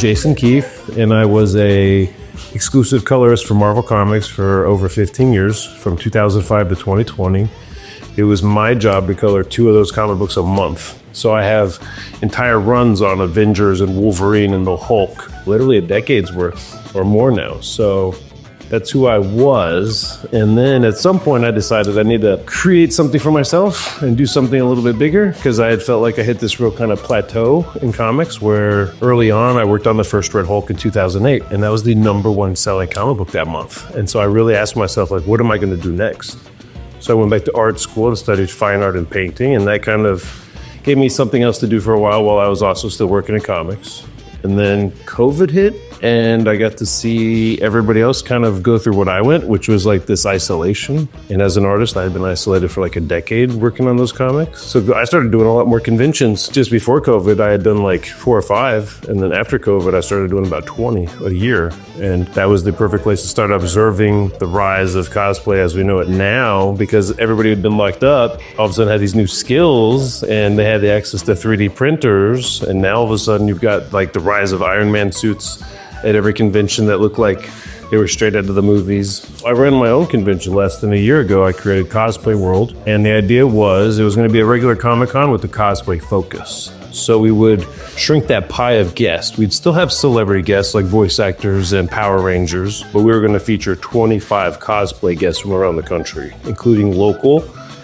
Jason Keefe, and I was a exclusive colorist for Marvel Comics for over 15 years, from 2005 to 2020. It was my job to color 2 of those comic books a month. So I have entire runs on Avengers and Wolverine and the Hulk, literally a decade's worth or more now. So that's who I was. And then at some point I decided I need to create something for myself and do something a little bit bigger, because I had felt like I hit this real kind of plateau in comics where early on I worked on the first Red Hulk in 2008, and that was the #1 selling comic book that month. And so I really asked myself, like, what am I going to do next? So I went back to art school and studied fine art and painting, and that kind of gave me something else to do for a while I was also still working in comics. And then COVID hit, and I got to see everybody else kind of go through what I went, which was like this isolation. And as an artist, I had been isolated for like a decade working on those comics. So I started doing a lot more conventions. Just before COVID, I had done like 4 or 5. And then after COVID, I started doing about 20 a year. And that was the perfect place to start observing the rise of cosplay as we know it now, because everybody had been locked up, all of a sudden had these new skills, and they had the access to 3D printers. And now all of a sudden you've got like the rise of Iron Man suits at every convention that looked like they were straight out of the movies. I ran my own convention less than a year ago. I created Cosplay World, and the idea was it was going to be a regular Comic-Con with a cosplay focus. So we would shrink that pie of guests. We'd still have celebrity guests like voice actors and Power Rangers, but we were going to feature 25 cosplay guests from around the country, including local,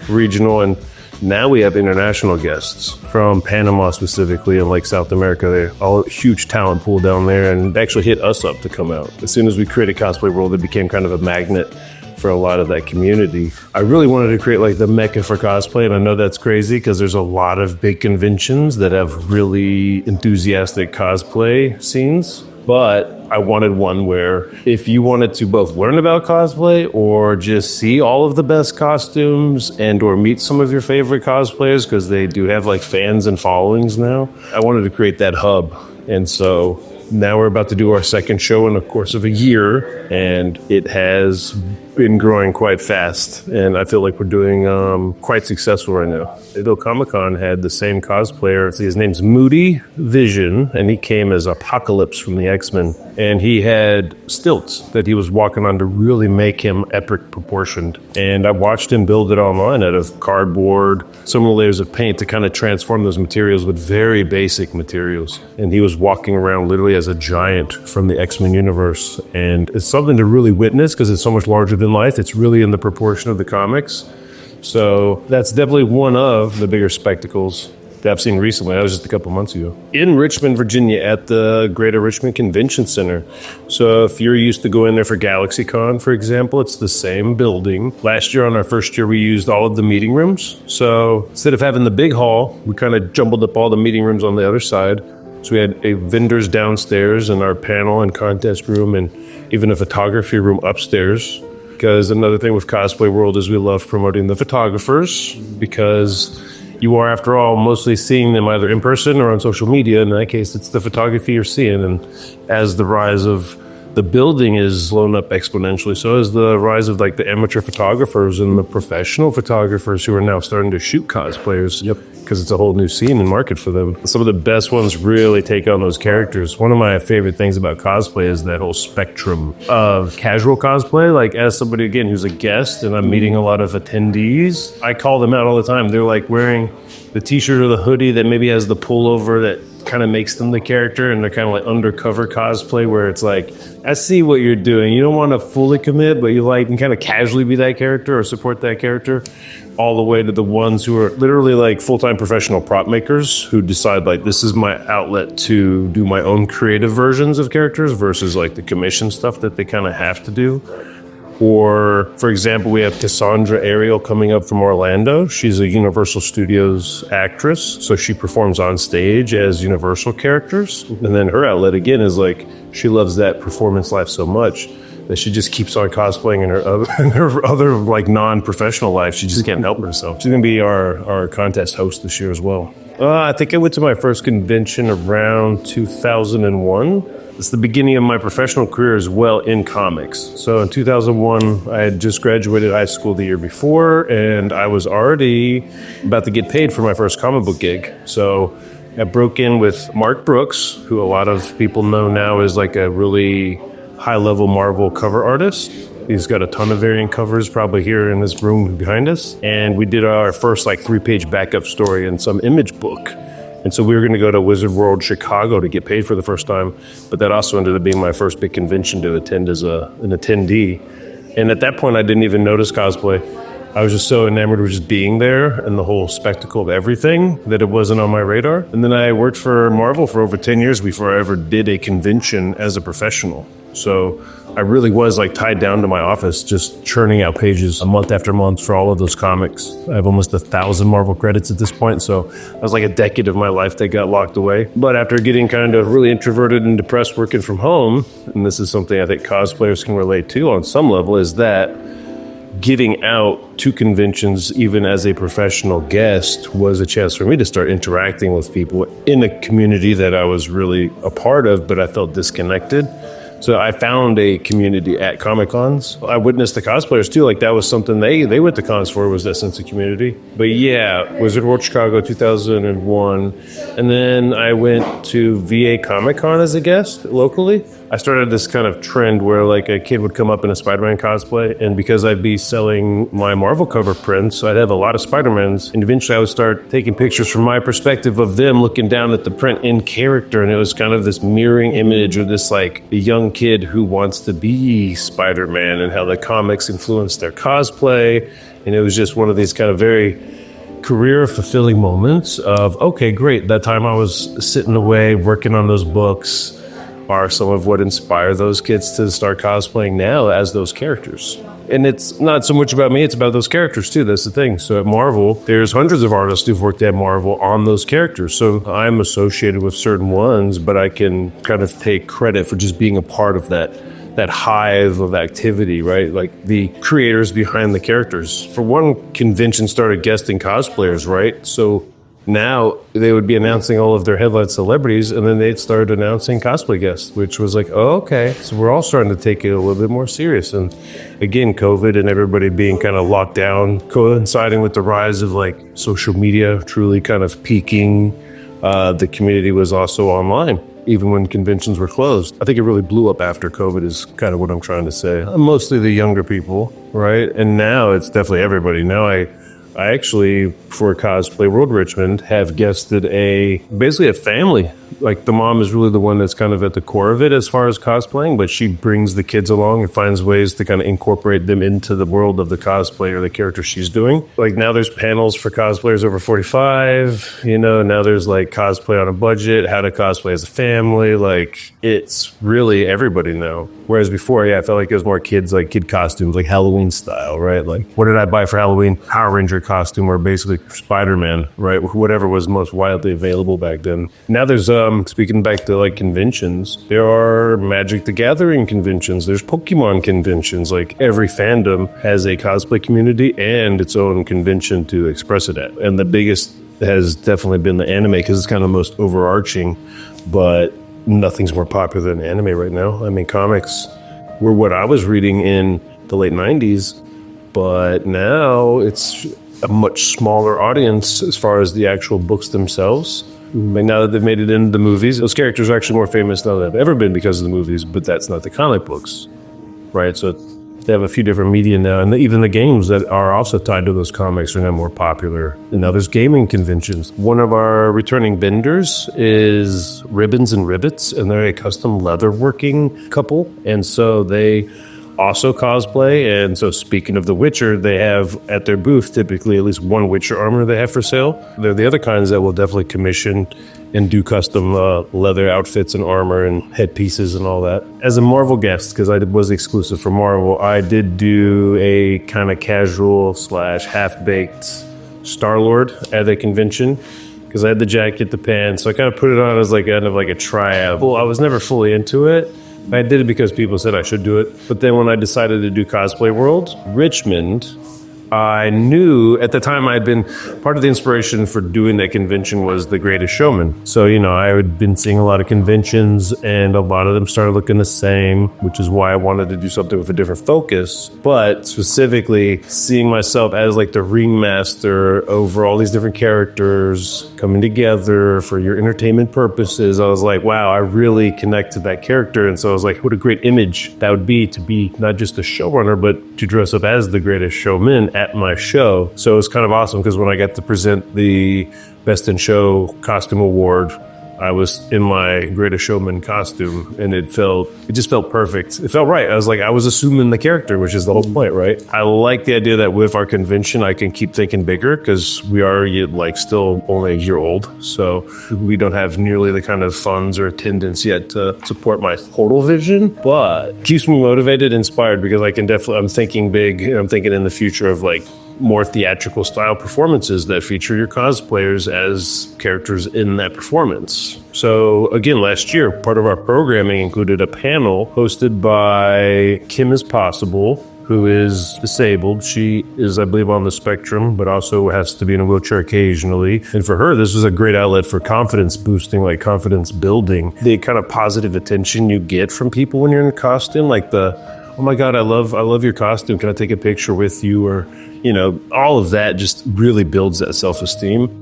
regional, and now we have international guests from Panama specifically, and like South America. They're all a huge talent pool down there, and they actually hit us up to come out. As soon as we created Cosplay World, it became kind of a magnet for a lot of that community. I really wanted to create like the mecca for cosplay, and I know that's crazy because there's a lot of big conventions that have really enthusiastic cosplay scenes. But I wanted one where if you wanted to both learn about cosplay or just see all of the best costumes and or meet some of your favorite cosplayers, because they do have like fans and followings now, I wanted to create that hub. And so now we're about to do our second show in the course of a year, and it has been growing quite fast, and I feel like we're doing quite successful right now. Though Comic-Con had the same cosplayer. His name's Moody Vision, and he came as Apocalypse from the X-Men, and he had stilts that he was walking on to really make him epic proportioned. And I watched him build it online out of cardboard, some layers of paint to kind of transform those materials with very basic materials. And he was walking around literally as a giant from the X-Men universe, and it's something to really witness because it's so much larger than life. It's really in the proportion of the comics. So that's definitely one of the bigger spectacles that I've seen recently. That was just a couple months ago. In Richmond, Virginia, at the Greater Richmond Convention Center. So if you're used to going there for GalaxyCon, for example, it's the same building. Last year, on our first year, we used all of the meeting rooms. So instead of having the big hall, we kind of jumbled up all the meeting rooms on the other side. So we had a vendors downstairs and our panel and contest room, and even a photography room upstairs. Because another thing with Cosplay World is we love promoting the photographers, because you are, after all, mostly seeing them either in person or on social media. In that case, it's the photography you're seeing. And as the rise of the building is blown up exponentially, so is the rise of like the amateur photographers and the professional photographers who are now starting to shoot cosplayers. Yep. Because it's a whole new scene and market for them. Some of the best ones really take on those characters. One of my favorite things about cosplay is that whole spectrum of casual cosplay. Like, as somebody, again, who's a guest and I'm meeting a lot of attendees, I call them out all the time. They're like wearing the t-shirt or the hoodie that maybe has the pullover that kind of makes them the character, and they're kind of like undercover cosplay where it's like, I see what you're doing. You don't want to fully commit, but you like can kind of casually be that character or support that character, all the way to the ones who are literally like full-time professional prop makers who decide like, this is my outlet to do my own creative versions of characters versus like the commission stuff that they kind of have to do. Or, for example, we have Cassandra Ariel coming up from Orlando. She's a Universal Studios actress, so she performs on stage as Universal characters. And then her outlet, again, is like, she loves that performance life so much that she just keeps on cosplaying in her other like non-professional life. She just can't help herself. She's going to be our contest host this year as well. I think I went to my first convention around 2001. It's the beginning of my professional career as well in comics. So in 2001, I had just graduated high school the year before, and I was already about to get paid for my first comic book gig. So I broke in with Mark Brooks, who a lot of people know now is like a really high-level Marvel cover artist. He's got a ton of variant covers probably here in this room behind us. And we did our first like 3-page backup story in some image book. And so we were going to go to Wizard World Chicago to get paid for the first time. But that also ended up being my first big convention to attend as an attendee. And at that point, I didn't even notice cosplay. I was just so enamored with just being there and the whole spectacle of everything that it wasn't on my radar. And then I worked for Marvel for over 10 years before I ever did a convention as a professional. So I really was like tied down to my office, just churning out pages a month after month for all of those comics. I have almost 1,000 Marvel credits at this point, so that was like a decade of my life that got locked away. But after getting kind of really introverted and depressed working from home, and this is something I think cosplayers can relate to on some level, is that getting out to conventions, even as a professional guest, was a chance for me to start interacting with people in a community that I was really a part of, but I felt disconnected. So I found a community at Comic Cons. I witnessed the cosplayers too. Like that was something they went to cons for, was that sense of community. But yeah, Wizard World Chicago 2001. And then I went to VA Comic Con as a guest locally. I started this kind of trend where like a kid would come up in a Spider-Man cosplay, and because I'd be selling my Marvel cover prints, I'd have a lot of Spider-Mans, and eventually I would start taking pictures from my perspective of them looking down at the print in character, and it was kind of this mirroring image of this like a young kid who wants to be Spider-Man and how the comics influenced their cosplay. And it was just one of these kind of very career fulfilling moments of, okay, great, that time I was sitting away working on those books are some of what inspired those kids to start cosplaying now as those characters. And it's not so much about me, it's about those characters too. That's the thing. So at Marvel, there's hundreds of artists who've worked at Marvel on those characters. So I'm associated with certain ones, but I can kind of take credit for just being a part of that hive of activity, right? Like the creators behind the characters. For one, convention started guesting cosplayers, right? So now they would be announcing all of their headline celebrities, and then they'd start announcing cosplay guests, which was like, oh, okay. So we're all starting to take it a little bit more serious. And again, COVID and everybody being kind of locked down, coinciding with the rise of like social media truly kind of peaking, the community was also online, even when conventions were closed. I think it really blew up after COVID is kind of what I'm trying to say. Mostly the younger people, right? And now it's definitely everybody. Now I actually, for Cosplay World Richmond, have guested basically a family. Like the mom is really the one that's kind of at the core of it as far as cosplaying, but she brings the kids along and finds ways to kind of incorporate them into the world of the cosplay or the character she's doing. Like now there's panels for cosplayers over 45, now there's like cosplay on a budget, how to cosplay as a family. Like it's really everybody now. Whereas before, I felt like it was more kids, like kid costumes, like Halloween style, right? Like what did I buy for Halloween? Power Ranger costume or basically Spider-Man, right? Whatever was most widely available back then. Now there's, speaking back to like conventions, there are Magic the Gathering conventions, there's Pokemon conventions. Like every fandom has a cosplay community and its own convention to express it at. And the biggest has definitely been the anime because it's kind of the most overarching, but nothing's more popular than anime right now. I mean, comics were what I was reading in the late 90s, but now it's a much smaller audience as far as the actual books themselves. Like now that they've made it into the movies, those characters are actually more famous now than they've ever been because of the movies, but that's not the comic books, right? So they have a few different media now, and even the games that are also tied to those comics are now more popular. And now there's gaming conventions. One of our returning vendors is Ribbons and Rivets, and they're a custom leatherworking couple, and so they also cosplay. And so speaking of The Witcher, they have at their booth typically at least one Witcher armor they have for sale. They're the other kinds that will definitely commission and do custom leather outfits and armor and headpieces and all that. As a Marvel guest, because I was exclusive for Marvel, I did do a kind of casual / half-baked Star-Lord at the convention because I had the jacket, the pants, so I kind of put it on as like kind of like a tryout. Well, I was never fully into it. I did it because people said I should do it. But then when I decided to do Cosplay World Richmond, I knew at the time I'd been part of the inspiration for doing that convention was The Greatest Showman. So, I had been seeing a lot of conventions and a lot of them started looking the same, which is why I wanted to do something with a different focus. But specifically seeing myself as like the ringmaster over all these different characters coming together for your entertainment purposes, I was like, wow, I really connect to that character. And so I was like, what a great image that would be to be not just a showrunner, but to dress up as the Greatest Showman at my show. So it was kind of awesome because when I got to present the Best in Show Costume Award, I was in my Greatest Showman costume and it just felt perfect. It felt right. I was assuming the character, which is the whole point, right? I like the idea that with our convention, I can keep thinking bigger because we are like still only a year old. So we don't have nearly the kind of funds or attendance yet to support my total vision, but it keeps me motivated, inspired because I'm thinking big and I'm thinking in the future of like more theatrical style performances that feature your cosplayers as characters in that performance. So again, last year, part of our programming included a panel hosted by Kim is Possible, who is disabled. She is, I believe, on the spectrum, but also has to be in a wheelchair occasionally. And for her, this was a great outlet for confidence boosting, like confidence building. The kind of positive attention you get from people when you're in a costume, like oh my God, I love your costume. Can I take a picture with you? Or, all of that just really builds that self-esteem.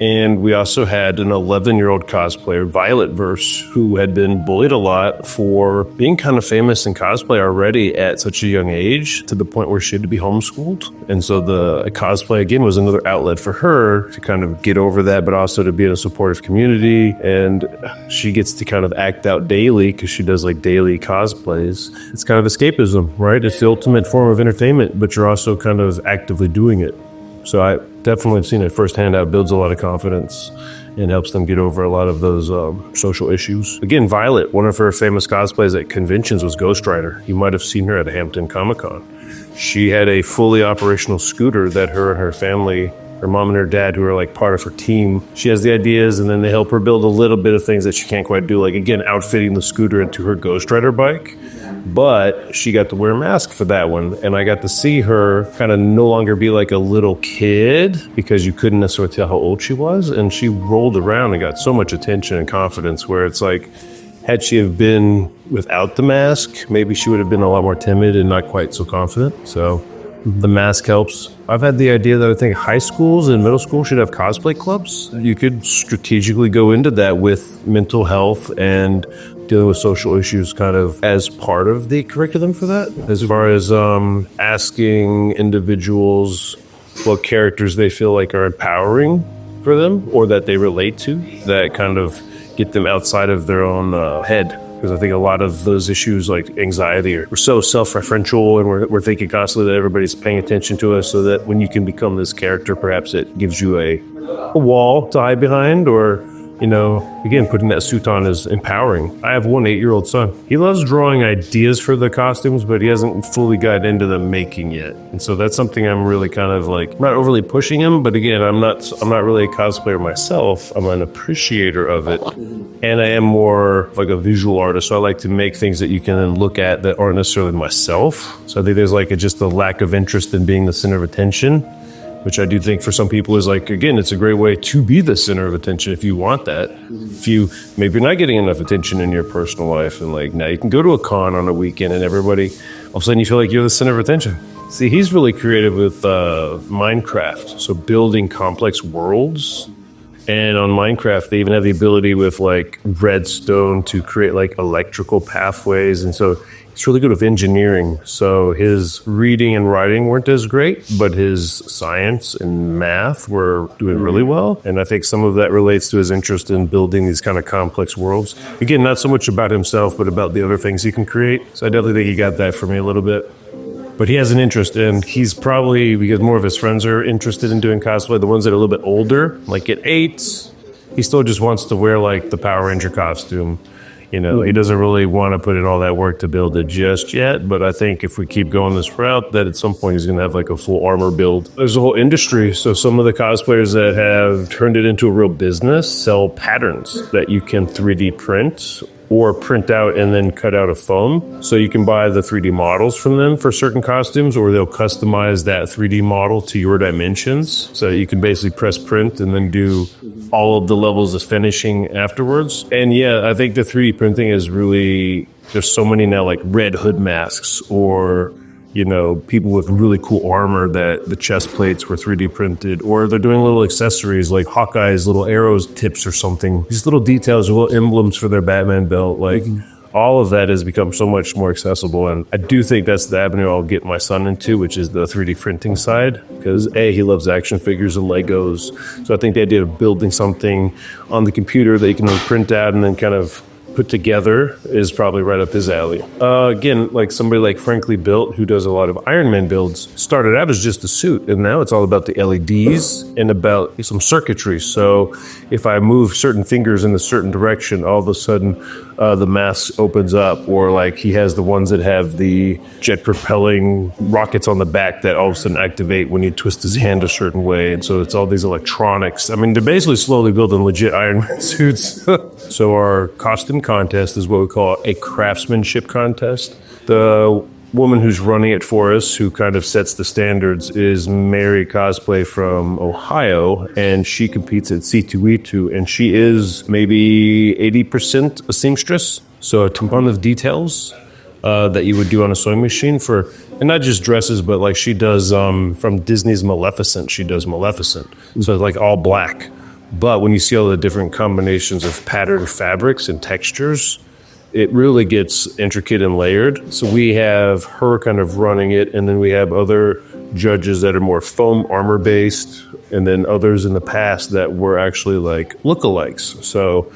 And we also had an 11-year-old cosplayer, Violet Verse, who had been bullied a lot for being kind of famous in cosplay already at such a young age, to the point where she had to be homeschooled. And so the cosplay, again, was another outlet for her to kind of get over that, but also to be in a supportive community. And she gets to kind of act out daily because she does like daily cosplays. It's kind of escapism, right? It's the ultimate form of entertainment, but you're also kind of actively doing it. So I definitely have seen it firsthand how it builds a lot of confidence and helps them get over a lot of those social issues. Again, Violet, one of her famous cosplays at conventions was Ghost Rider. You might have seen her at Hampton Comic-Con. She had a fully operational scooter that her and her family, her mom and her dad, who are like part of her team, she has the ideas and then they help her build a little bit of things that she can't quite do. Like, again, outfitting the scooter into her Ghost Rider bike. But she got to wear a mask for that one. And I got to see her kind of no longer be like a little kid because you couldn't necessarily tell how old she was. And she rolled around and got so much attention and confidence where it's like, had she have been without the mask, maybe she would have been a lot more timid and not quite so confident. So the mask helps. I've had the idea that I think high schools and middle schools should have cosplay clubs. You could strategically go into that with mental health and dealing with social issues kind of as part of the curriculum for that. As far as asking individuals what characters they feel like are empowering for them or that they relate to, that kind of get them outside of their own head. Because I think a lot of those issues like anxiety, we're so self-referential and we're thinking constantly that everybody's paying attention to us, so that when you can become this character, perhaps it gives you a wall to hide behind, or again, putting that suit on is empowering. I have one 8-year-old son. He loves drawing ideas for the costumes, but he hasn't fully got into the making yet. And so that's something I'm really kind of like, not overly pushing him, but again, I'm not really a cosplayer myself. I'm an appreciator of it. And I am more like a visual artist. So I like to make things that you can then look at that aren't necessarily myself. So I think there's like just a lack of interest in being the center of attention, which I do think for some people is like, again, it's a great way to be the center of attention if you want that. If maybe you're not getting enough attention in your personal life, and like now you can go to a con on a weekend and everybody, all of a sudden you feel like you're the center of attention. See, he's really creative with Minecraft. So building complex worlds. And on Minecraft, they even have the ability with like redstone to create like electrical pathways. And so he's really good with engineering. So his reading and writing weren't as great, but his science and math were doing really well. And I think some of that relates to his interest in building these kind of complex worlds. Again, not so much about himself, but about the other things he can create. So I definitely think he got that for me a little bit. But he has an interest, and he's probably, because more of his friends are interested in doing cosplay, the ones that are a little bit older, like at 8, he still just wants to wear like the Power Ranger costume. He doesn't really want to put in all that work to build it just yet. But I think if we keep going this route, that at some point he's going to have like a full armor build. There's a whole industry. So some of the cosplayers that have turned it into a real business sell patterns that you can 3D print or print out and then cut out a foam. So you can buy the 3D models from them for certain costumes, or they'll customize that 3D model to your dimensions. So you can basically press print and then do all of the levels of finishing afterwards. And yeah, I think the 3D printing is really, there's so many now, like red hood masks, or people with really cool armor that the chest plates were 3D printed, or they're doing little accessories like Hawkeye's little arrows tips or something. These little details, little emblems for their Batman belt, like all of that has become so much more accessible. And I do think that's the avenue I'll get my son into, which is the 3D printing side, because he loves action figures and Legos. So I think the idea of building something on the computer that you can print out and then kind of put together is probably right up his alley. Again, like somebody like Frankly Built, who does a lot of Iron Man builds, started out as just a suit, and now it's all about the LEDs and about some circuitry. So if I move certain fingers in a certain direction, all of a sudden the mask opens up, or like he has the ones that have the jet propelling rockets on the back that all of a sudden activate when you twist his hand a certain way. And so it's all these electronics. I mean, they're basically slowly building legit Iron Man suits. So our costume contest is what we call a craftsmanship contest. The woman who's running it for us, who kind of sets the standards, is Mary Cosplay from Ohio, and she competes at C2E2, and she is maybe 80% a seamstress. So a ton of details that you would do on a sewing machine for, and not just dresses, but like she does from Disney's Maleficent, she does Maleficent. So like all black. But when you see all the different combinations of patterned fabrics and textures, it really gets intricate and layered. So we have her kind of running it, and then we have other judges that are more foam armor based, and then others in the past that were actually like lookalikes. So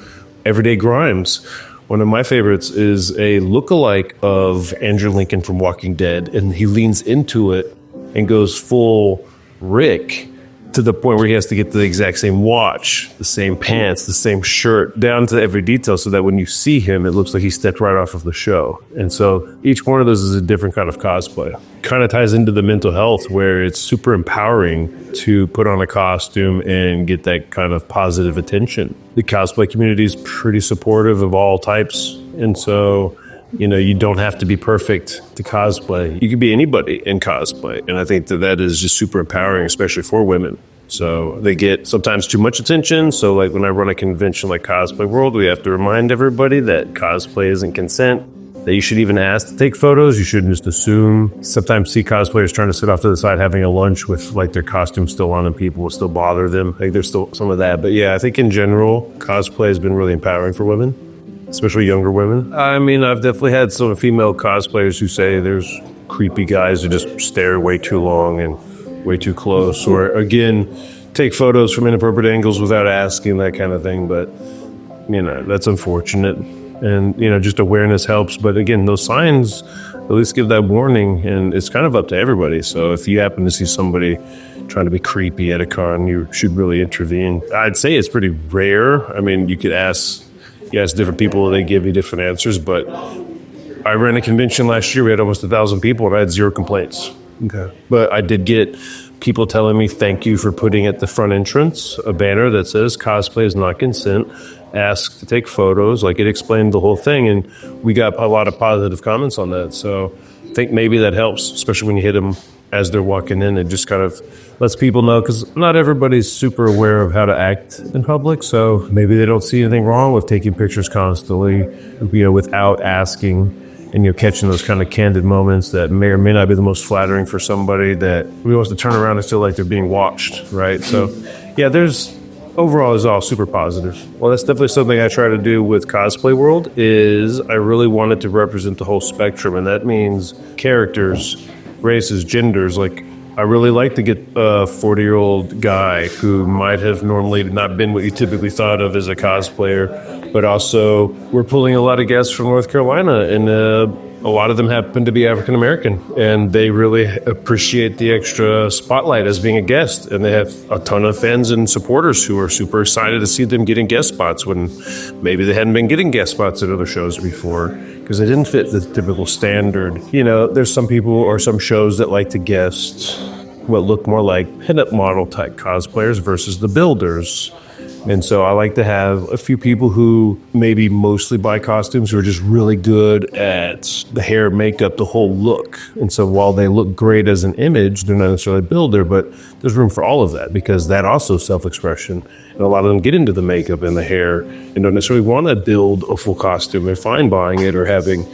Everyday Grimes, one of my favorites, is a lookalike of Andrew Lincoln from Walking Dead, and he leans into it and goes full Rick, to the point where he has to get the exact same watch, the same pants, the same shirt, down to every detail, so that when you see him, it looks like he stepped right off of the show. And so each one of those is a different kind of cosplay. Kind of ties into the mental health, where it's super empowering to put on a costume and get that kind of positive attention. The cosplay community is pretty supportive of all types. And so you don't have to be perfect to cosplay. You can be anybody in cosplay. And I think that is just super empowering, especially for women. So they get sometimes too much attention. So like when I run a convention like Cosplay World, we have to remind everybody that cosplay isn't consent, that you should even ask to take photos. You shouldn't just assume. Sometimes see cosplayers trying to sit off to the side having a lunch with like their costume still on, and people will still bother them. Like there's still some of that. But yeah, I think in general, cosplay has been really empowering for women, especially younger women. I mean, I've definitely had some female cosplayers who say there's creepy guys who just stare way too long and way too close, or again, take photos from inappropriate angles without asking, that kind of thing. But, that's unfortunate. And, just awareness helps. But again, those signs at least give that warning, and it's kind of up to everybody. So if you happen to see somebody trying to be creepy at a con, you should really intervene. I'd say it's pretty rare. I mean, you could ask different people, they give you different answers, but I ran a convention last year, we had almost 1,000 people, and I had 0 complaints. Okay. But I did get people telling me, thank you for putting at the front entrance a banner that says cosplay is not consent, ask to take photos. Like, it explained the whole thing, and we got a lot of positive comments on that. So I think maybe that helps, especially when you hit them as they're walking in. It just kind of lets people know, because not everybody's super aware of how to act in public. So maybe they don't see anything wrong with taking pictures constantly, without asking, and catching those kind of candid moments that may or may not be the most flattering for somebody that we wants to turn around and feel like they're being watched, right? So yeah, overall is all super positive. Well, that's definitely something I try to do with Cosplay World, is I really wanted to represent the whole spectrum, and that means characters, races, genders. Like, I really like to get a 40-year-old guy who might have normally not been what you typically thought of as a cosplayer, but also we're pulling a lot of guests from North Carolina, and a lot of them happen to be African American, and they really appreciate the extra spotlight as being a guest, and they have a ton of fans and supporters who are super excited to see them getting guest spots when maybe they hadn't been getting guest spots at other shows before because they didn't fit the typical standard. There's some people or some shows that like to guest what look more like pinup model type cosplayers versus the builders. And so I like to have a few people who maybe mostly buy costumes who are just really good at the hair, makeup, the whole look. And so while they look great as an image, they're not necessarily a builder, but there's room for all of that because that also self-expression. And a lot of them get into the makeup and the hair and don't necessarily want to build a full costume. They're fine buying it or having,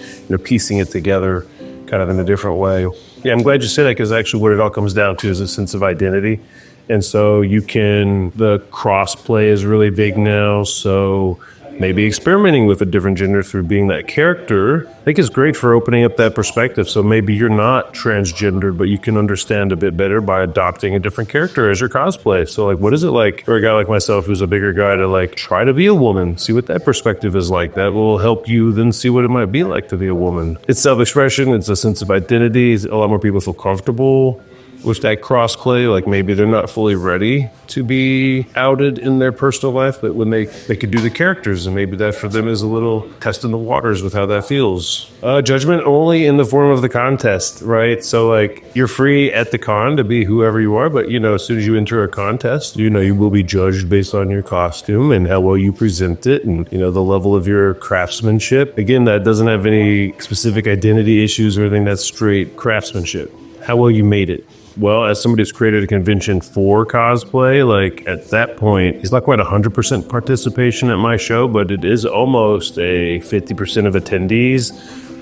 piecing it together kind of in a different way. Yeah, I'm glad you said that because actually what it all comes down to is a sense of identity. And so the crossplay is really big now. So maybe experimenting with a different gender through being that character, I think is great for opening up that perspective. So maybe you're not transgendered, but you can understand a bit better by adopting a different character as your cosplay. So like, what is it like for a guy like myself, who's a bigger guy, to like try to be a woman, see what that perspective is like. That will help you then see what it might be like to be a woman. It's self-expression. It's a sense of identity. A lot more people feel comfortable with that crossplay. Like maybe they're not fully ready to be outed in their personal life, but when they could do the characters, and maybe that for them is a little test in the waters with how that feels. Judgment only in the form of the contest, right? So like you're free at the con to be whoever you are, but as soon as you enter a contest, you will be judged based on your costume and how well you present it and the level of your craftsmanship. Again, that doesn't have any specific identity issues or anything. That's straight craftsmanship. How well you made it. Well, as somebody who's created a convention for cosplay, like at that point, it's not quite 100% participation at my show, but it is almost a 50% of attendees.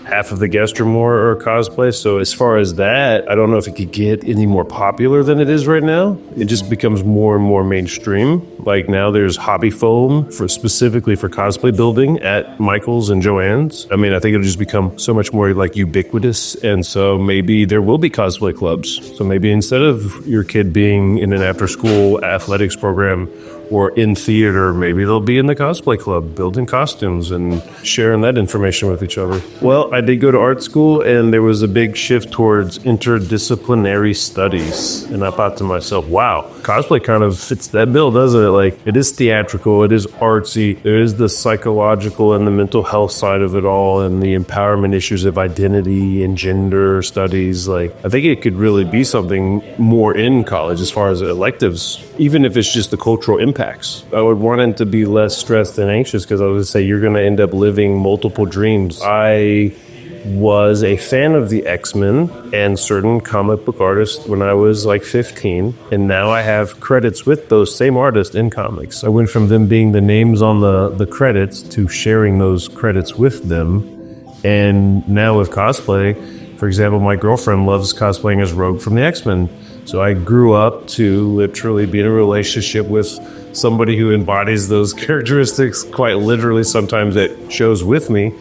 Half of the guests or more are cosplay. So as far as that, I don't know if it could get any more popular than it is right now. It just becomes more and more mainstream. Like now there's hobby foam specifically for cosplay building at Michael's and Joann's. I mean, I think it'll just become so much more like ubiquitous. And so maybe there will be cosplay clubs. So maybe instead of your kid being in an after school athletics program or in theater, maybe they'll be in the cosplay club, building costumes and sharing that information with each other. Well, I did go to art school, and there was a big shift towards interdisciplinary studies. And I thought to myself, wow, cosplay kind of fits that bill, doesn't it? Like, it is theatrical, it is artsy, there is the psychological and the mental health side of it all, and the empowerment issues of identity and gender studies. Like, I think it could really be something more in college as far as electives, even if it's just the cultural impacts. I would want it to be less stressed and anxious because I would say you're going to end up living multiple dreams. I was a fan of the X-Men and certain comic book artists when I was like 15, and now I have credits with those same artists in comics. I went from them being the names on the credits to sharing those credits with them. And now with cosplay, for example, my girlfriend loves cosplaying as Rogue from the X-Men. So I grew up to literally be in a relationship with somebody who embodies those characteristics quite literally sometimes at shows with me.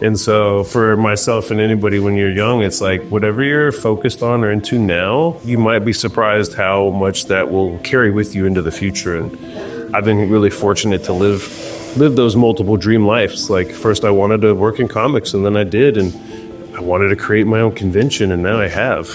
And so for myself and anybody, when you're young, it's like whatever you're focused on or into now, you might be surprised how much that will carry with you into the future. And I've been really fortunate to live those multiple dream lives. Like first I wanted to work in comics, and then I did, and I wanted to create my own convention, and now I have.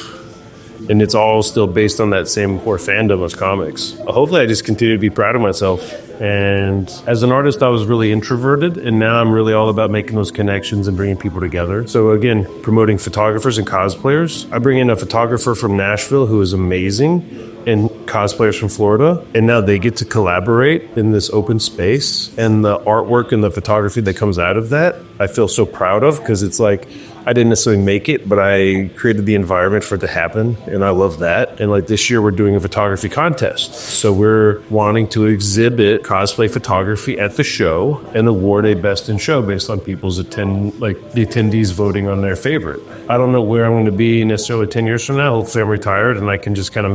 And it's all still based on that same core fandom as comics. Hopefully I just continue to be proud of myself. And as an artist, I was really introverted, and now I'm really all about making those connections and bringing people together. So again, promoting photographers and cosplayers. I bring in a photographer from Nashville who is amazing, and cosplayers from Florida, and now they get to collaborate in this open space. And the artwork and the photography that comes out of that, I feel so proud of, because it's like I didn't necessarily make it, but I created the environment for it to happen, and I love that. And like this year, we're doing a photography contest. So we're wanting to exhibit cosplay photography at the show and award a best in show based on people's the attendees voting on their favorite. I don't know where I'm going to be necessarily 10 years from now. Hopefully I'm retired and I can just kind of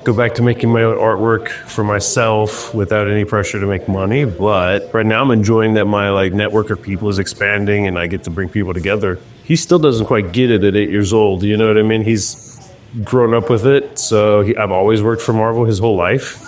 go back to making my own artwork for myself without any pressure to make money. But right now I'm enjoying that my network of people is expanding and I get to bring people together. He still doesn't quite get it at 8 years old. You know what I mean? He's grown up with it. So I've always worked for Marvel his whole life.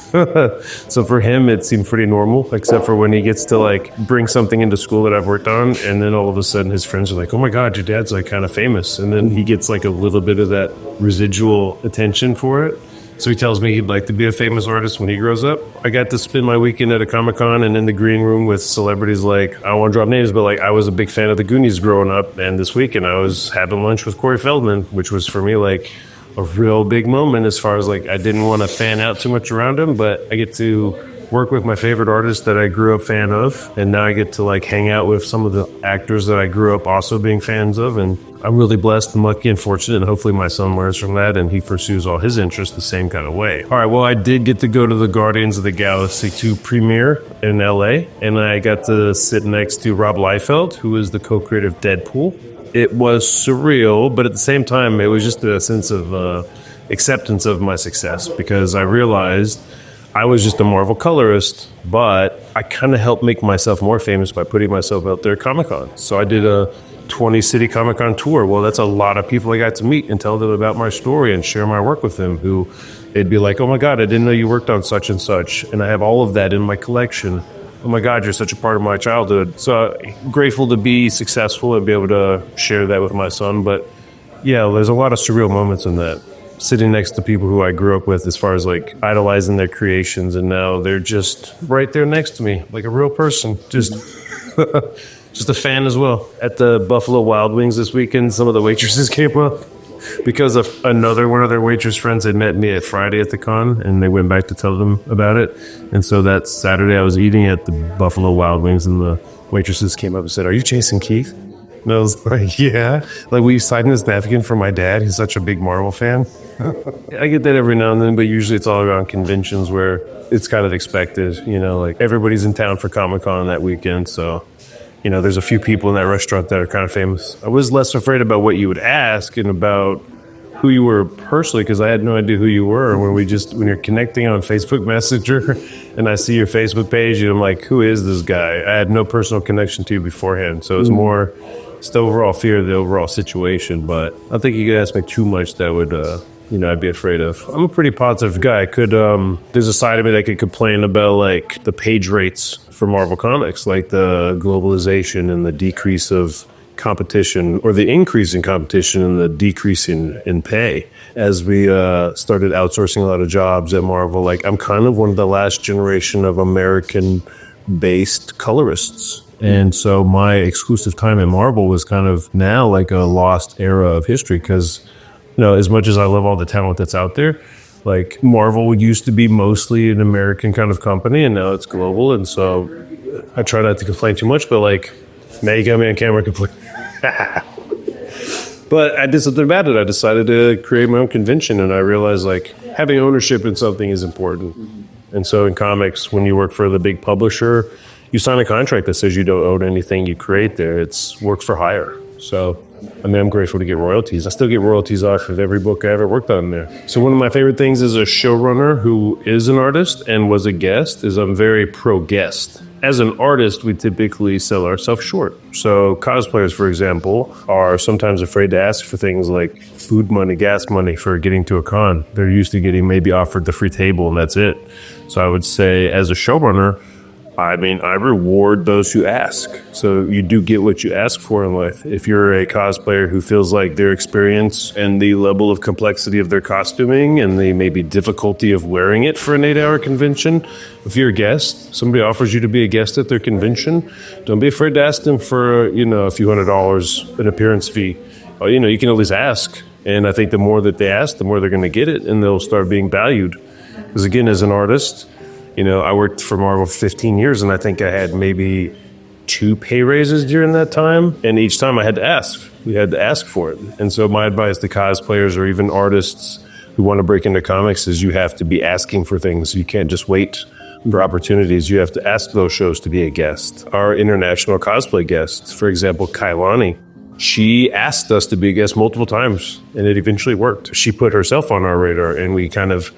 So for him, it seemed pretty normal, except for when he gets to bring something into school that I've worked on. And then all of a sudden his friends are like, oh my God, your dad's kind of famous. And then he gets a little bit of that residual attention for it. So he tells me he'd like to be a famous artist when he grows up. I got to spend my weekend at a Comic-Con and in the green room with celebrities I don't want to drop names, but I was a big fan of the Goonies growing up. And this weekend I was having lunch with Corey Feldman, which was for me a real big moment as far as I didn't want to fan out too much around him, but I get to work with my favorite artists that I grew up fan of, and now I get to like hang out with some of the actors that I grew up also being fans of, and I'm really blessed and lucky and fortunate, and hopefully my son learns from that and he pursues all his interests the same kind of way. All right, well, I did get to go to the Guardians of the Galaxy 2 premiere in LA, and I got to sit next to Rob Liefeld, who is the co-creator of Deadpool. It was surreal, but at the same time, it was just a sense of acceptance of my success, because I realized I was just a Marvel colorist, but I kind of helped make myself more famous by putting myself out there at Comic-Con. So I did a 20-city Comic-Con tour. Well, that's a lot of people I got to meet and tell them about my story and share my work with them, who they'd be like, oh my God, I didn't know you worked on such and such, and I have all of that in my collection. Oh my God, you're such a part of my childhood. So grateful to be successful and be able to share that with my son. But yeah, there's a lot of surreal moments in that. Sitting next to people who I grew up with as far as like idolizing their creations, and now they're just right there next to me, like a real person, just just a fan as well. At the Buffalo Wild Wings this weekend, some of the waitresses came up because of another one of their waitress friends had met me at Friday at the con, and they went back to tell them about it. And so that Saturday I was eating at the Buffalo Wild Wings, and the waitresses came up and said, "Are you Jason Keith?" And I was like, yeah. Like, will you sign this napkin for my dad? He's such a big Marvel fan. I get that every now and then, but usually it's all around conventions where it's kind of expected. You know, like everybody's in town for Comic-Con that weekend. So, you know, there's a few people in that restaurant that are kind of famous. I was less afraid about what you would ask and about who you were personally, because I had no idea who you were. When you're connecting on Facebook Messenger and I see your Facebook page and I'm like, who is this guy? I had no personal connection to you beforehand. So it's more... it's the overall fear of the overall situation, but I don't think you could ask me too much that would, I'd be afraid of. I'm a pretty positive guy. There's a side of me that could complain about like the page rates for Marvel Comics, like the globalization and the decrease of competition, or the increase in competition and the decrease in pay as we started outsourcing a lot of jobs at Marvel. Like, I'm kind of one of the last generation of American-based colorists. And so my exclusive time in Marvel was kind of now like a lost era of history, because, as much as I love all the talent that's out there, like Marvel used to be mostly an American kind of company, and now it's global. And so I try not to complain too much, but like, now you got me on camera complaining. But I did something about it. I decided to create my own convention, and I realized like having ownership in something is important. And so in comics, when you work for the big publisher, you sign a contract that says you don't own anything you create there. It's work for hire. So, I'm grateful to get royalties. I still get royalties off of every book I ever worked on there. So one of my favorite things as a showrunner who is an artist and was a guest is I'm very pro-guest. As an artist, we typically sell ourselves short. So cosplayers, for example, are sometimes afraid to ask for things like food money, gas money for getting to a con. They're used to getting maybe offered the free table, and that's it. So I would say as a showrunner, I reward those who ask. So you do get what you ask for in life. If you're a cosplayer who feels like their experience and the level of complexity of their costuming and the maybe difficulty of wearing it for an 8-hour convention, if you're a guest, somebody offers you to be a guest at their convention, don't be afraid to ask them for, a few $100s, an appearance fee. You can at least ask. And I think the more that they ask, the more they're going to get it, and they'll start being valued. Because again, as an artist, I worked for Marvel for 15 years, and I think I had maybe 2 pay raises during that time. And each time I had to ask. We had to ask for it. And so my advice to cosplayers or even artists who want to break into comics is you have to be asking for things. You can't just wait for opportunities. You have to ask those shows to be a guest. Our international cosplay guests, for example, Kailani, she asked us to be a guest multiple times, and it eventually worked. She put herself on our radar, and we kind of...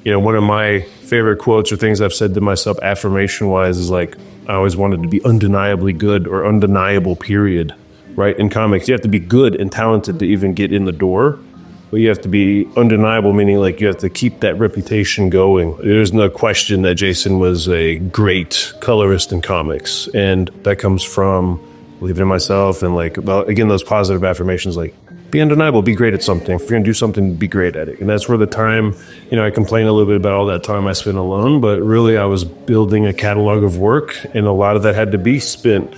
one of my favorite quotes or things I've said to myself affirmation-wise is like, I always wanted to be undeniably good or undeniable, period, right? In comics, you have to be good and talented to even get in the door, but you have to be undeniable, meaning like you have to keep that reputation going. There's no question that Jason was a great colorist in comics, and that comes from believing in myself and again, those positive affirmations like, be undeniable, be great at something. If you're going to do something, be great at it. And that's where the time, I complain a little bit about all that time I spent alone, but really I was building a catalog of work, and a lot of that had to be spent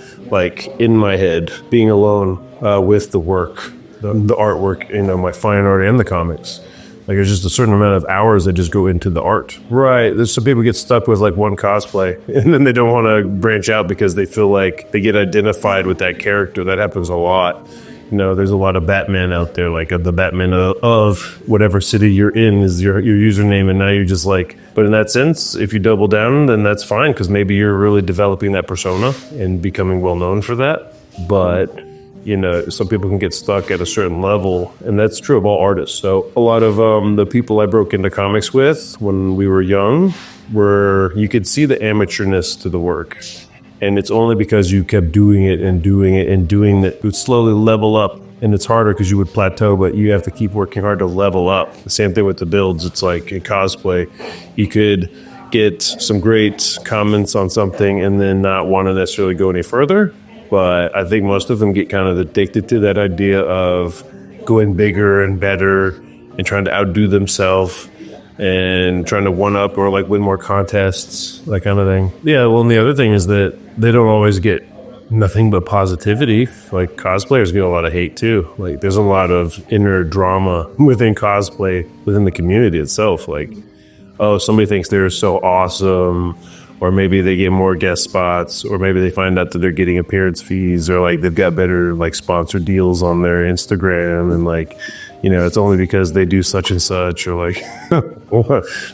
in my head, being alone with the work, the artwork, my fine art and the comics. Like there's just a certain amount of hours that just go into the art. Right. There's some people get stuck with like one cosplay and then they don't want to branch out because they feel like they get identified with that character. That happens a lot. You know, there's a lot of Batman out there, like the Batman of whatever city you're in is your username. And now you're just like, but in that sense, if you double down, then that's fine. Because maybe you're really developing that persona and becoming well known for that. But, you know, some people can get stuck at a certain level. And that's true of all artists. So a lot of the people I broke into comics with when we were young were, you could see the amateurness to the work. And it's only because you kept doing it and doing it and doing it, it would slowly level up. And it's harder because you would plateau, but you have to keep working hard to level up. The same thing with the builds. It's like in cosplay, you could get some great comments on something and then not want to necessarily go any further. But I think most of them get kind of addicted to that idea of going bigger and better and trying to outdo themselves and trying to one-up or like win more contests, that kind of thing. Yeah, well, and the other thing is that they don't always get nothing but positivity. Like cosplayers get a lot of hate too. Like there's a lot of inner drama within cosplay, within the community itself. Like, oh, somebody thinks they're so awesome, or maybe they get more guest spots, or maybe they find out that they're getting appearance fees, or like they've got better like sponsor deals on their Instagram, and like, you know, it's only because they do such and such, or like,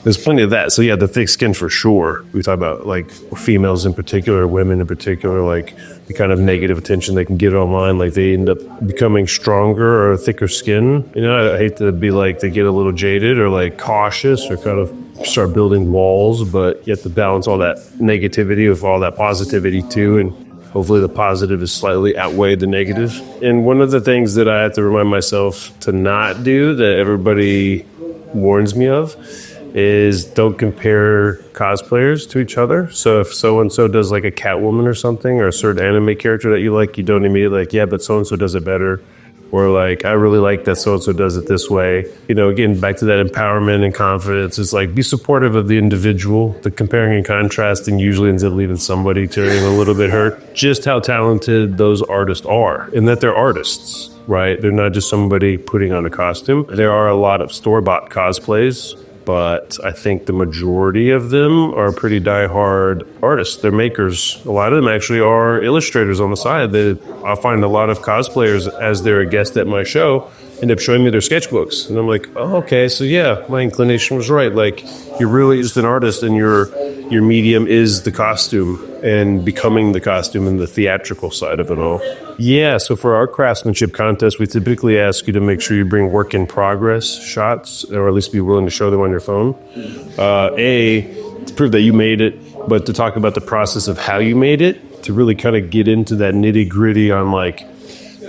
there's plenty of that. So yeah, the thick skin for sure. We talk about like females in particular, women in particular, like the kind of negative attention they can get online, like they end up becoming stronger or thicker skin. You know, I hate to be like they get a little jaded or like cautious or kind of start building walls, but you have to balance all that negativity with all that positivity too. And hopefully the positive is slightly outweigh the negative. And one of the things that I have to remind myself to not do that everybody warns me of is don't compare cosplayers to each other. So if so-and-so does like a Catwoman or something, or a certain anime character that you like, you don't immediately like, yeah, but so-and-so does it better. Or like, I really like that so-and-so does it this way. You know, again, back to that empowerment and confidence. It's like, be supportive of the individual. The comparing and contrasting usually ends up leaving somebody turning a little bit hurt. Just how talented those artists are, and that they're artists, right? They're not just somebody putting on a costume. There are a lot of store-bought cosplays, but I think the majority of them are pretty die-hard artists. They're makers. A lot of them actually are illustrators on the side. I'll find a lot of cosplayers, as they're a guest at my show, end up showing me their sketchbooks. And I'm like, oh, okay, so yeah, my inclination was right. Like, you're really just an artist, and your medium is the costume and becoming the costume and the theatrical side of it all. Yeah, so for our craftsmanship contest, we typically ask you to make sure you bring work in progress shots, or at least be willing to show them on your phone. To prove that you made it, but to talk about the process of how you made it, to really kind of get into that nitty gritty on like,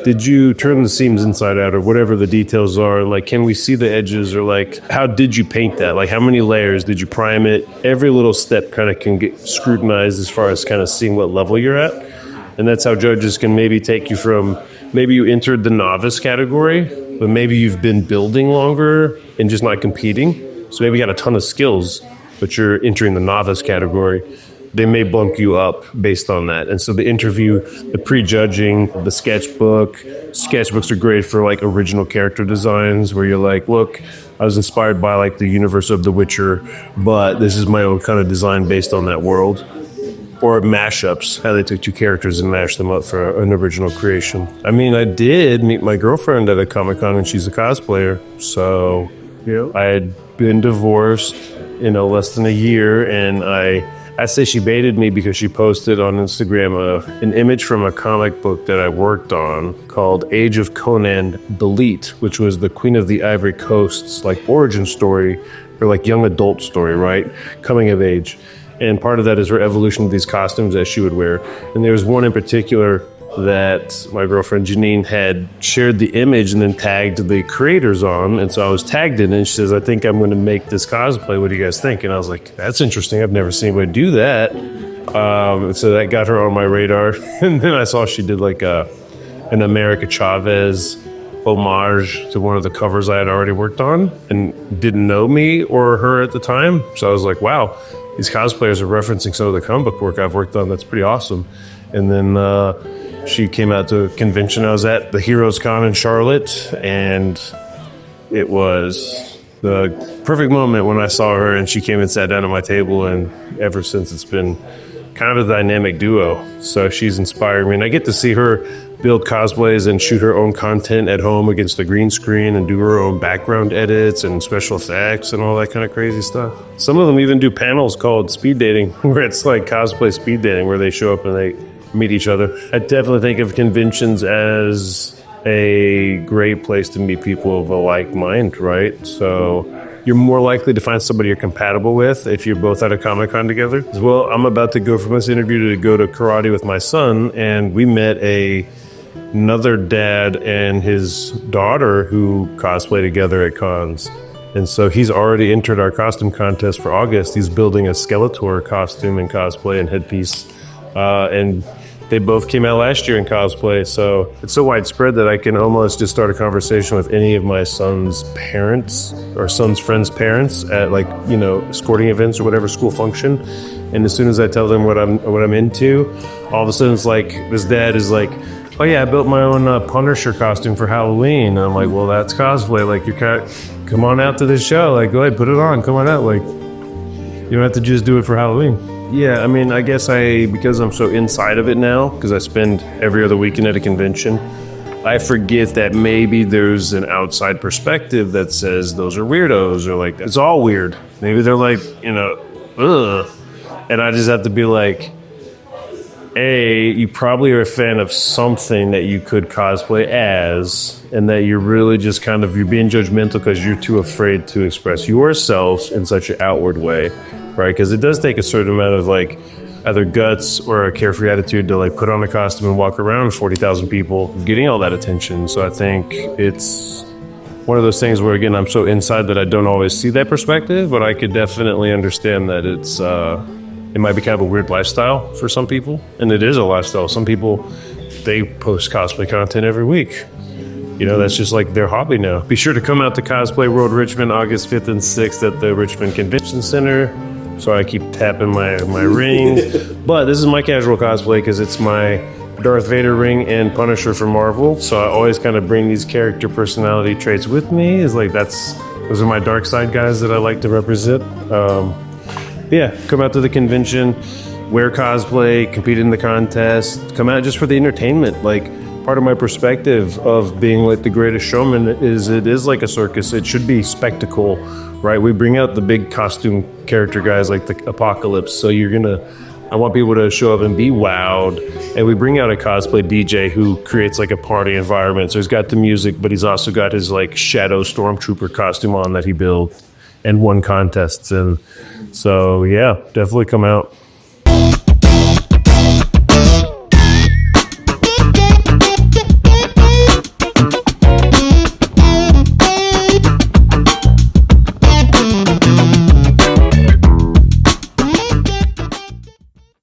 did you turn the seams inside out, or whatever the details are? Like, can we see the edges, or like, how did you paint that? Like, how many layers did you prime it? Every little step kind of can get scrutinized as far as kind of seeing what level you're at. And that's how judges can maybe take you from, maybe you entered the novice category, but maybe you've been building longer and just not competing. So maybe you got a ton of skills, but you're entering the novice category. They may bump you up based on that. And so the interview, the prejudging, the sketchbooks are great for like original character designs where you're like, look, I was inspired by like the universe of The Witcher, but this is my own kind of design based on that world. Or mashups, how they took two characters and mashed them up for an original creation. I mean, I did meet my girlfriend at a Comic-Con, and she's a cosplayer. So yeah. I had been divorced, less than a year, and I say she baited me because she posted on Instagram an image from a comic book that I worked on called Age of Conan Delete, which was the Queen of the Ivory Coast's like origin story, or like young adult story, right? Coming of age. And part of that is her evolution of these costumes that she would wear. And there was one in particular that my girlfriend Janine had shared the image and then tagged the creators on. And so I was tagged in it, and she says, I think I'm going to make this cosplay. What do you guys think? And I was like, that's interesting. I've never seen anybody do that. So that got her on my radar. And then I saw she did like an America Chavez homage to one of the covers I had already worked on and didn't know me or her at the time. So I was like, wow, these cosplayers are referencing some of the comic book work I've worked on. That's pretty awesome. And then she came out to a convention I was at, the Heroes Con in Charlotte, and it was the perfect moment when I saw her and she came and sat down at my table, and ever since it's been kind of a dynamic duo. So she's inspired me, and I get to see her build cosplays and shoot her own content at home against the green screen and do her own background edits and special effects and all that kind of crazy stuff. Some of them even do panels called speed dating, where it's like cosplay speed dating, where they show up and they meet each other. I definitely think of conventions as a great place to meet people of a like mind, right? So you're more likely to find somebody you're compatible with if you're both at a Comic-Con together. As well, I'm about to go from this interview to go to karate with my son, and we met another dad and his daughter who cosplay together at cons. And so he's already entered our costume contest for August. He's building a Skeletor costume and cosplay and headpiece. And they both came out last year in cosplay, so it's so widespread that I can almost just start a conversation with any of my son's parents or son's friends' parents at, like, you know, sporting events or whatever, school function. And as soon as I tell them what I'm into, all of a sudden it's like this dad is like, "Oh yeah, I built my own Punisher costume for Halloween." And I'm like, "Well, that's cosplay. Like, come on out to this show. Like, go ahead, put it on. Come on out. Like, you don't have to just do it for Halloween." Yeah, I mean, I guess because I'm so inside of it now, because I spend every other weekend at a convention, I forget that maybe there's an outside perspective that says those are weirdos, or like, it's all weird. Maybe they're like, you know, ugh. And I just have to be like, you probably are a fan of something that you could cosplay as, and that you're really just you're being judgmental because you're too afraid to express yourself in such an outward way, right? Because it does take a certain amount of like either guts or a carefree attitude to like put on a costume and walk around with 40,000 people getting all that attention. So I think it's one of those things where, again, I'm so inside that I don't always see that perspective, but I could definitely understand that it might be kind of a weird lifestyle for some people, and it is a lifestyle. Some people, they post cosplay content every week. You know, that's just like their hobby now. Be sure to come out to Cosplay World Richmond August 5th and 6th at the Richmond Convention Center. So I keep tapping my ring. But this is my casual cosplay because it's my Darth Vader ring and Punisher from Marvel. So I always kind of bring these character personality traits with me. It's like those are my dark side guys that I like to represent. Yeah, come out to the convention, wear cosplay, compete in the contest, come out just for the entertainment. Like, part of my perspective of being like the greatest showman is it is like a circus. It should be spectacle, right? We bring out the big costume character guys like the Apocalypse. So I want people to show up and be wowed. And we bring out a cosplay DJ who creates like a party environment. So he's got the music, but he's also got his like Shadow Stormtrooper costume on that he built and won contests. And so, yeah, definitely come out.